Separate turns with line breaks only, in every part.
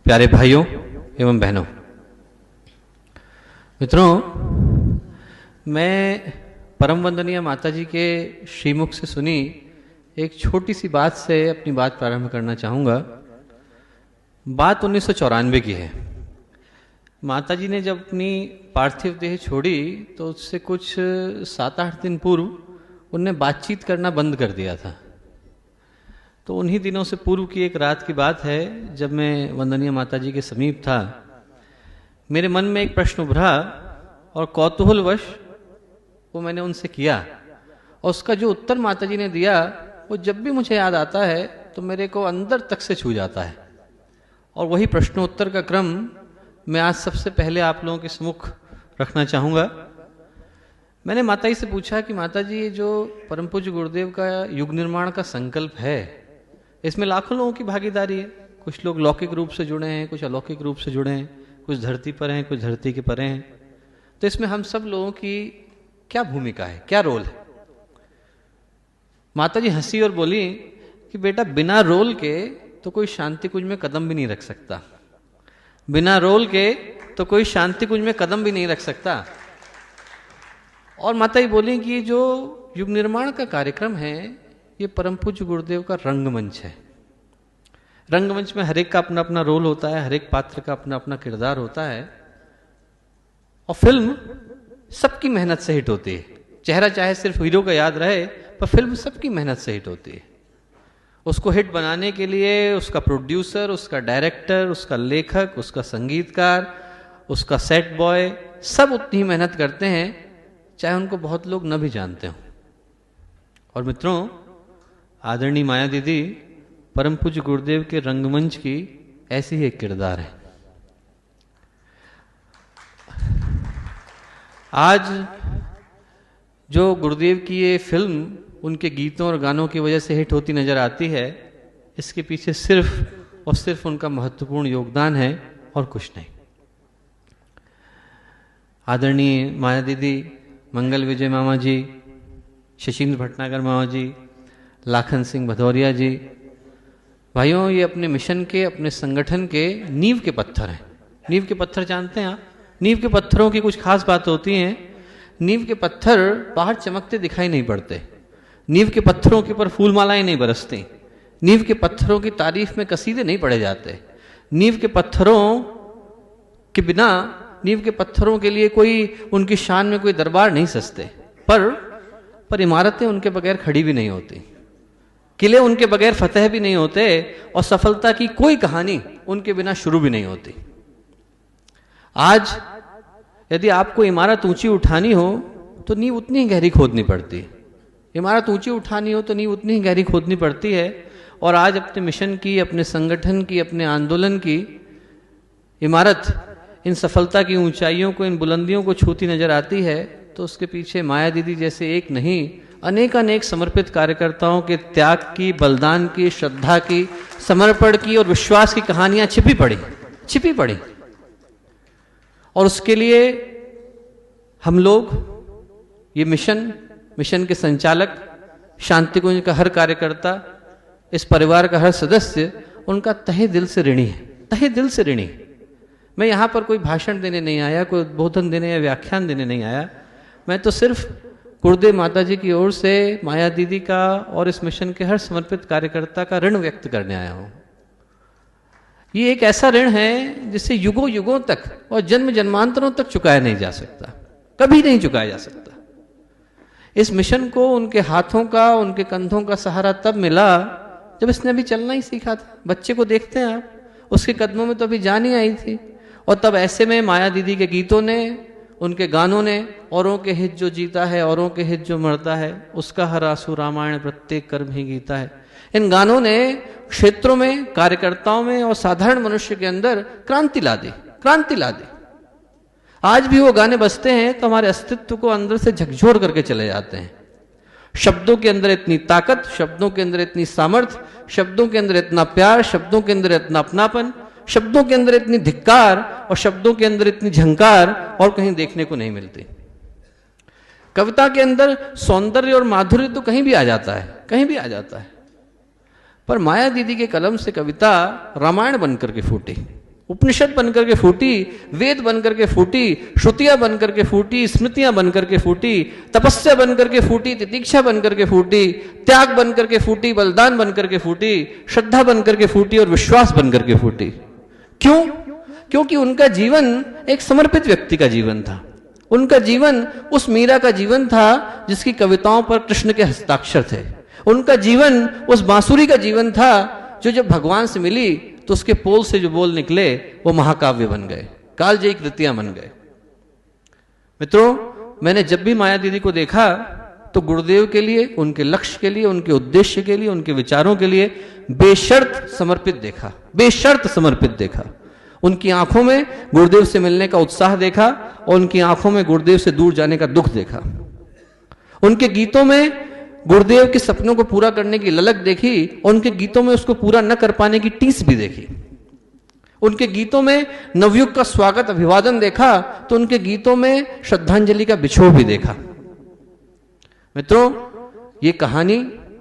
प्यारे भाइयों एवं बहनों, मित्रों, मैं परम वंदनीय माता जी के श्रीमुख से सुनी एक छोटी सी बात से अपनी बात प्रारंभ करना चाहूँगा। बात 1994 की है। माता जी ने जब अपनी पार्थिव देह छोड़ी तो उससे कुछ 7-8 दिन पूर्व उनने बातचीत करना बंद कर दिया था। तो उन्हीं दिनों से पूर्व की एक रात की बात है, जब मैं वंदनीय माता जी के समीप था। मेरे मन में एक प्रश्न उभरा और कौतूहलवश वो मैंने उनसे किया, और उसका जो उत्तर माता जी ने दिया वो जब भी मुझे याद आता है तो मेरे को अंदर तक से छू जाता है। और वही प्रश्नोत्तर का क्रम मैं आज सबसे पहले आप लोगों के सम्मुख रखना चाहूँगा। मैंने माता जी से पूछा कि माता जी, ये जो परम पूज्य गुरुदेव का युग निर्माण का संकल्प है, इसमें लाखों लोगों की भागीदारी है। कुछ लोग लौकिक रूप से जुड़े हैं, कुछ अलौकिक रूप से जुड़े हैं, कुछ धरती पर हैं, कुछ धरती के परे हैं। तो इसमें हम सब लोगों की क्या भूमिका है, क्या रोल है? माता जी हंसी और बोली कि बेटा, बिना रोल के तो कोई शांति कुंज में कदम भी नहीं रख सकता। बिना रोल के तो कोई शांति कुंज में कदम भी नहीं रख सकता। और माता जी बोली कि जो युग निर्माण का कार्यक्रम है, ये परम पूज्य गुरुदेव का रंगमंच है। रंगमंच में हर एक का अपना अपना रोल होता है, हर एक पात्र का अपना अपना किरदार होता है, और फिल्म सबकी मेहनत से हिट होती है। चेहरा चाहे सिर्फ हीरो का याद रहे, पर फिल्म सबकी मेहनत से हिट होती है। उसको हिट बनाने के लिए उसका प्रोड्यूसर, उसका डायरेक्टर, उसका लेखक, उसका संगीतकार, उसका सेट बॉय, सब उतनी ही मेहनत करते हैं, चाहे उनको बहुत लोग न भी जानते हों। और मित्रों, आदरणीय माया दीदी परम पूज्य गुरुदेव के रंगमंच की ऐसी ही एक किरदार है। आज जो गुरुदेव की ये फिल्म उनके गीतों और गानों की वजह से हिट होती नजर आती है, इसके पीछे सिर्फ और सिर्फ उनका महत्वपूर्ण योगदान है और कुछ नहीं। आदरणीय माया दीदी, मंगल विजय मामा जी, शशीन्द्र भटनागर मामा जी, लाखन सिंह भदौरिया जी, भाइयों, ये अपने मिशन के, अपने संगठन के नींव के पत्थर हैं। नींव के पत्थर जानते हैं आप? नींव के पत्थरों की कुछ खास बात होती हैं। नींव के पत्थर बाहर चमकते दिखाई नहीं पड़ते। नींव के पत्थरों के ऊपर फूल मालाएं नहीं बरसती। नींव के पत्थरों की तारीफ में कसीदे नहीं पढ़े जाते। नींव के पत्थरों के बिना, नींव के पत्थरों के लिए कोई उनकी शान में कोई दरबार नहीं सजते। पर इमारतें उनके बगैर खड़ी भी नहीं होती, किले उनके बगैर फतेह भी नहीं होते, और सफलता की कोई कहानी उनके बिना शुरू भी नहीं होती। आज यदि आपको इमारत ऊंची उठानी हो तो नींव उतनी ही गहरी खोदनी पड़ती है। इमारत ऊंची उठानी हो तो नींव उतनी ही गहरी खोदनी पड़ती है। और आज अपने मिशन की, अपने संगठन की, अपने आंदोलन की इमारत इन सफलता की ऊंचाइयों को, इन बुलंदियों को छूती नजर आती है, तो उसके पीछे माया दीदी जैसे एक नहीं, अनेक समर्पित कार्यकर्ताओं के त्याग की, बलिदान की, श्रद्धा की, समर्पण की और विश्वास की कहानियां छिपी पड़ी। और उसके लिए हम लोग, ये मिशन के संचालक, शांति कुंज का हर कार्यकर्ता, इस परिवार का हर सदस्य, उनका तहे दिल से ऋणी है, तहे दिल से ऋणी। मैं यहाँ पर कोई भाषण देने नहीं आया, कोई उद्बोधन देने या व्याख्यान देने नहीं आया। मैं तो सिर्फ गुरुदेव माता जी की ओर से माया दीदी का और इस मिशन के हर समर्पित कार्यकर्ता का ऋण व्यक्त करने आया हूँ। ये एक ऐसा ऋण है जिसे युगों युगों तक और जन्म जन्मांतरों तक चुकाया नहीं जा सकता, कभी नहीं चुकाया जा सकता। इस मिशन को उनके हाथों का, उनके कंधों का सहारा तब मिला जब इसने अभी चलना ही सीखा था। बच्चे को देखते हैं आप, उसके कदमों में तो अभी जान ही आई थी। और तब ऐसे में माया दीदी के गीतों ने, उनके गानों ने, औरों के हित जो जीता है, औरों के हित जो मरता है, उसका हर आंसू रामायण, प्रत्येक कर्म ही गीता है। इन गानों ने क्षेत्रों में, कार्यकर्ताओं में और साधारण मनुष्य के अंदर क्रांति ला दी। आज भी वो गाने बजते हैं तो हमारे अस्तित्व को अंदर से झकझोर करके चले जाते हैं। शब्दों के अंदर इतनी ताकत, शब्दों के अंदर इतनी सामर्थ्य, शब्दों के अंदर इतना प्यार, शब्दों के अंदर इतना अपनापन, शब्दों के अंदर इतनी धिक्कार और शब्दों के अंदर इतनी झंकार और कहीं देखने को नहीं मिलती। कविता के अंदर सौंदर्य और माधुर्य तो कहीं भी आ जाता है, पर माया दीदी के कलम से कविता रामायण बनकर के फूटी। उपनिषद बनकर के फूटी, वेद बनकर के फूटी, श्रुतियां बनकर के फूटी, स्मृतियां बनकर के फूटी, तपस्या बनकर के फूटी, तितीक्षा बनकर के फूटी, त्याग बनकर के फूटी, बलिदान बनकर के फूटी, श्रद्धा बनकर के फूटी और विश्वास बनकर के फूटी। क्यों? क्योंकि उनका जीवन एक समर्पित व्यक्ति का जीवन था। उनका जीवन उस मीरा का जीवन था जिसकी कविताओं पर कृष्ण के हस्ताक्षर थे। उनका जीवन उस बांसुरी का जीवन था जो जब भगवान से मिली तो उसके पोल से जो बोल निकले वो महाकाव्य बन गए, कालजयी कृतियां बन गए। मित्रों, मैंने जब भी माया दीदी को देखा तो गुरुदेव के लिए, उनके लक्ष्य के लिए, उनके उद्देश्य के लिए, उनके विचारों के लिए बेशर्त समर्पित देखा, बेशर्त समर्पित देखा। उनकी आंखों में गुरुदेव से मिलने का उत्साह देखा और उनकी आंखों में गुरुदेव से दूर जाने का दुख देखा। उनके गीतों में गुरुदेव के सपनों को पूरा करने की ललक देखी और उनके गीतों में उसको पूरा न कर पाने की टीस भी देखी। उनके गीतों में नवयुग का स्वागत अभिवादन देखा तो उनके गीतों में श्रद्धांजलि का बिछोह भी देखा। मित्रों, ये कहानी,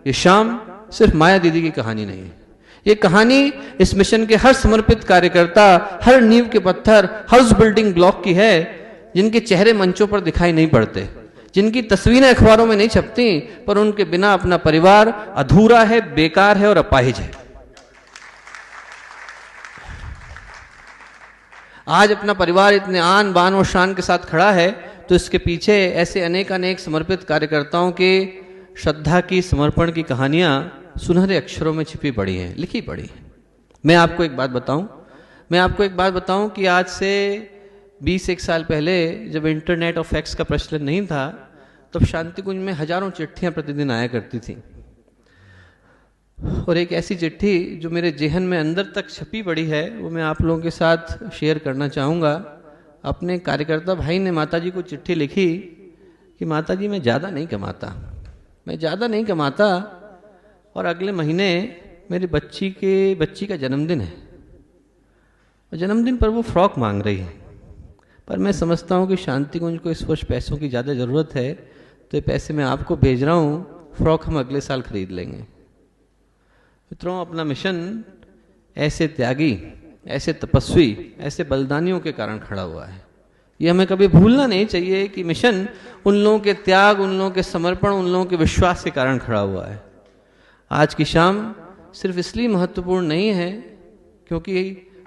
ये शाम सिर्फ माया दीदी की कहानी नहीं है। ये कहानी इस मिशन के हर समर्पित कार्यकर्ता, हर नींव के पत्थर, हाउस बिल्डिंग ब्लॉक की है, जिनके चेहरे मंचों पर दिखाई नहीं पड़ते, जिनकी तस्वीरें अखबारों में नहीं छपती, पर उनके बिना अपना परिवार अधूरा है, बेकार है और अपाहिज है। आज अपना परिवार इतने आन बान और शान के साथ खड़ा है तो इसके पीछे ऐसे अनेक अनेक समर्पित कार्यकर्ताओं के श्रद्धा की, समर्पण की कहानियां सुनहरे अक्षरों में छिपी पड़ी हैं, लिखी पड़ी हैं। मैं आपको एक बात बताऊं कि आज से 20-1 साल पहले जब इंटरनेट और फैक्स का प्रचलन नहीं था तब शांति कुंज में हजारों चिट्ठियां प्रतिदिन आया करती थी। और एक ऐसी चिट्ठी जो मेरे जेहन में अंदर तक छपी पड़ी है वो मैं आप लोगों के साथ शेयर करना चाहूँगा। अपने कार्यकर्ता भाई ने माताजी को चिट्ठी लिखी कि माताजी मैं ज़्यादा नहीं कमाता और अगले महीने मेरी बच्ची का जन्मदिन है और जन्मदिन पर वो फ्रॉक मांग रही है, पर मैं समझता हूँ कि शांति कुंज को इस वर्ष पैसों की ज़्यादा ज़रूरत है तो ये पैसे मैं आपको भेज रहा हूँ, फ्रॉक हम अगले साल खरीद लेंगे। मित्रों, अपना मिशन ऐसे त्यागी, ऐसे तपस्वी, ऐसे बलिदानियों के कारण खड़ा हुआ है। ये हमें कभी भूलना नहीं चाहिए कि मिशन उन लोगों के त्याग, उन लोगों के समर्पण, उन लोगों के विश्वास के कारण खड़ा हुआ है। आज की शाम सिर्फ इसलिए महत्वपूर्ण नहीं है क्योंकि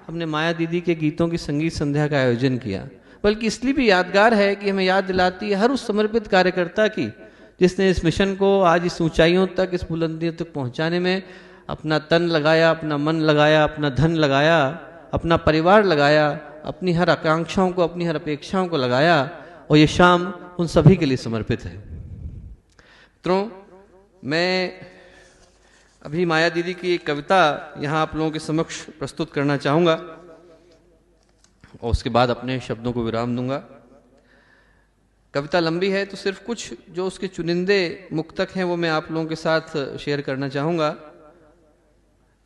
हमने माया दीदी के गीतों की संगीत संध्या का आयोजन किया, बल्कि इसलिए भी यादगार है कि हमें याद दिलाती है हर उस समर्पित कार्यकर्ता की जिसने इस मिशन को आज इस ऊंचाइयों तक, इस बुलंदियों तक पहुंचाने में अपना तन लगाया, अपना मन लगाया, अपना धन लगाया, अपना परिवार लगाया, अपनी हर आकांक्षाओं को, अपनी हर अपेक्षाओं को लगाया और ये शाम उन सभी के लिए समर्पित है। मित्रों, मैं अभी माया दीदी की एक कविता यहाँ आप लोगों के समक्ष प्रस्तुत करना चाहूँगा और उसके बाद अपने शब्दों को विराम दूंगा। कविता लंबी है तो सिर्फ कुछ जो उसके चुनिंदे मुक्तक हैं वो मैं आप लोगों के साथ शेयर करना चाहूँगा।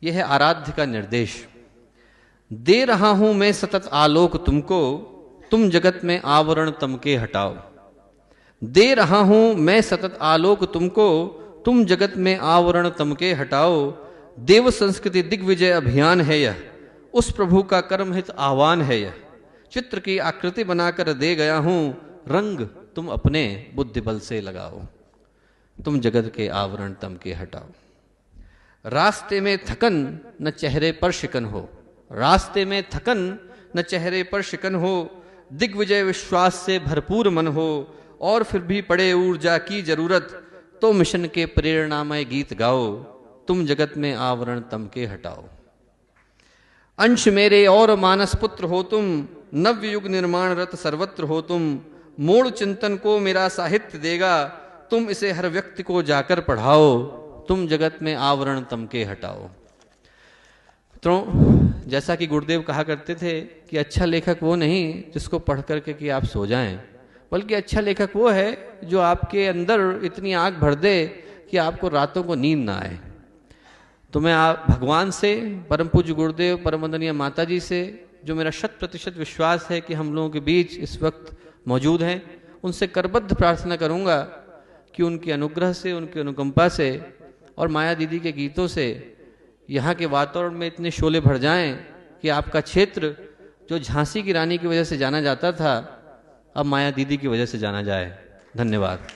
यह है आराध्य का निर्देश। दे रहा हूं मैं सतत आलोक तुमको, तुम जगत में आवरण तमके हटाओ। दे रहा हूं मैं सतत आलोक तुमको, तुम जगत में आवरण तमके हटाओ। देव संस्कृति दिग्विजय अभियान है यह, उस प्रभु का कर्महित आह्वान है यह। चित्र की आकृति बनाकर दे गया हूं, रंग तुम अपने बुद्धि बल से लगाओ। तुम जगत के आवरण तमके हटाओ। रास्ते में थकन न चेहरे पर शिकन हो, रास्ते में थकन न चेहरे पर शिकन हो। दिग्विजय विश्वास से भरपूर मन हो और फिर भी पड़े ऊर्जा की जरूरत, तो मिशन के प्रेरणामय गीत गाओ। तुम जगत में आवरण तमके हटाओ। अंश मेरे और मानस पुत्र हो तुम, नव्य युग निर्माण रत सर्वत्र हो तुम। मूल चिंतन को मेरा साहित्य देगा, तुम इसे हर व्यक्ति को जाकर पढ़ाओ। तुम जगत में आवरण तमके हटाओ। मित्रों, जैसा कि गुरुदेव कहा करते थे कि अच्छा लेखक वो नहीं जिसको पढ़ करके कि आप सो जाएं, बल्कि अच्छा लेखक वो है जो आपके अंदर इतनी आग भर दे कि आपको रातों को नींद ना आए। तो मैं आप भगवान से, परम पूज्य गुरुदेव, परम वंदनीय माता जी से, जो मेरा 100% विश्वास है कि हम लोगों के बीच इस वक्त मौजूद हैं, उनसे करबद्ध प्रार्थना करूंगा कि उनके अनुग्रह से, उनकी अनुकंपा से और माया दीदी के गीतों से यहाँ के वातावरण में इतने शोले भर जाएं कि आपका क्षेत्र जो झांसी की रानी की वजह से जाना जाता था, अब माया दीदी की वजह से जाना जाए। धन्यवाद।